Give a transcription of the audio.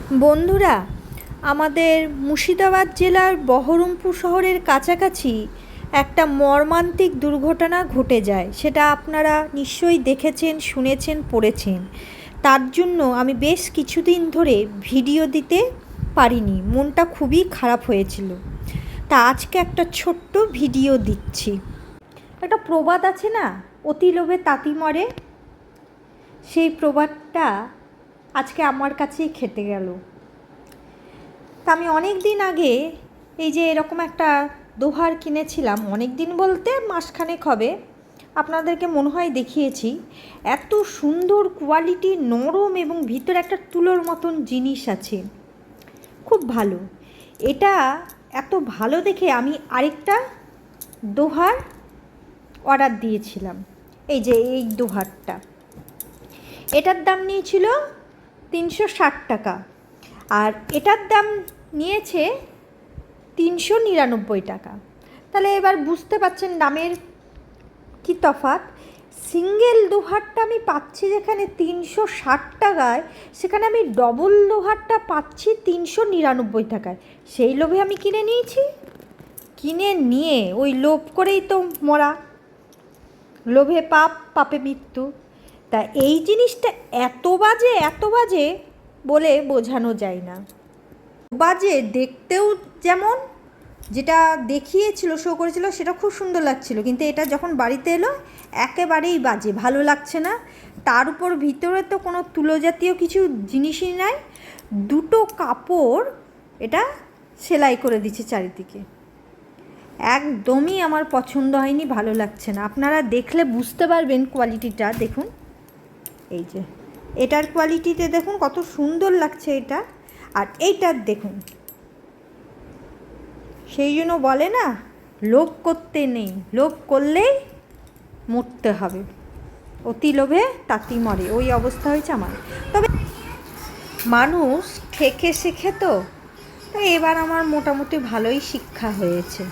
বন্ধুরা, আমাদের মুর্শিদাবাদ জেলার বহরমপুর শহরের কাছাকাছি একটা মর্মান্তিক দুর্ঘটনা ঘটে যায়। সেটা আপনারা নিশ্চয়ই দেখেছেন, শুনেছেন, পড়েছেন। তার জন্য আমি বেশ কিছুদিন ধরে ভিডিও দিতে পারিনি, মনটা খুবই খারাপ হয়েছিল। তা আজকে একটা ছোট্ট ভিডিও দিচ্ছি। একটা প্রবাদ আছে না, অতি লোভে তাঁতি মরে। সেই প্রবাদটা আজকে আমার কাছেই খেতে গেল। তা আমি অনেক দিন আগে এই যে এরকম একটা দোহার কিনেছিলাম, অনেক দিন বলতে মাসখানেক হবে, আপনাদেরকে মনে হয় দেখিয়েছি। এত সুন্দর কোয়ালিটি, নরম এবং ভিতরে একটা তুলোর মতন জিনিস আছে, খুব ভালো। এটা এত ভালো দেখে আমি আরেকটা দোহার অর্ডার দিয়েছিলাম। এই যে এই দোহারটা, এটার দাম নিয়েছিল 360 টাকা, আর এটার দাম নিয়েছে 399 টাকা। তাহলে এবার বুঝতে পারছেন দামের কি তফাৎ। সিঙ্গেল দোহারটা আমি পাচ্ছি যেখানে 360 টাকায়, সেখানে আমি ডবল দোহারটা পাচ্ছি 399 টাকায়। সেই লোভে আমি কিনে নিয়েছি। কিনে নিয়ে ওই লোভ করেই তো মরা, লোভে পাপ, পাপে মৃত্যু। তা এই জিনিসটা এত বাজে বলে বোঝানো যায় না। বাজে দেখতেও, যেমন যেটা দেখিয়েছিল, শো করেছিল, সেটা খুব সুন্দর লাগছিল, কিন্তু এটা যখন বাড়িতে এলো একেবারেই বাজে, ভালো লাগছে না। তার উপর ভিতরে তো কোনো তুলো জাতীয় কিছু জিনিসই নাই, দুটো কাপড় এটা সেলাই করে দিচ্ছে চারিদিকে। একদমই আমার পছন্দ হয়নি, ভালো লাগছে না। আপনারা দেখলে বুঝতে পারবেন কোয়ালিটিটা। দেখুন, এই যে এটার কোয়ালিটিতে দেখুন কত সুন্দর লাগছে এটা, আর এইটার দেখুন। সেই জন্য বলে না, লোভ করতে নেই, লোভ করলেই মরতে হবে। অতি লোভে তাঁতি মরে, ওই অবস্থা হয়েছে আমার। তবে মানুষ ঠেকে শেখে তো, এবার আমার মোটামুটি ভালোই শিক্ষা হয়েছে।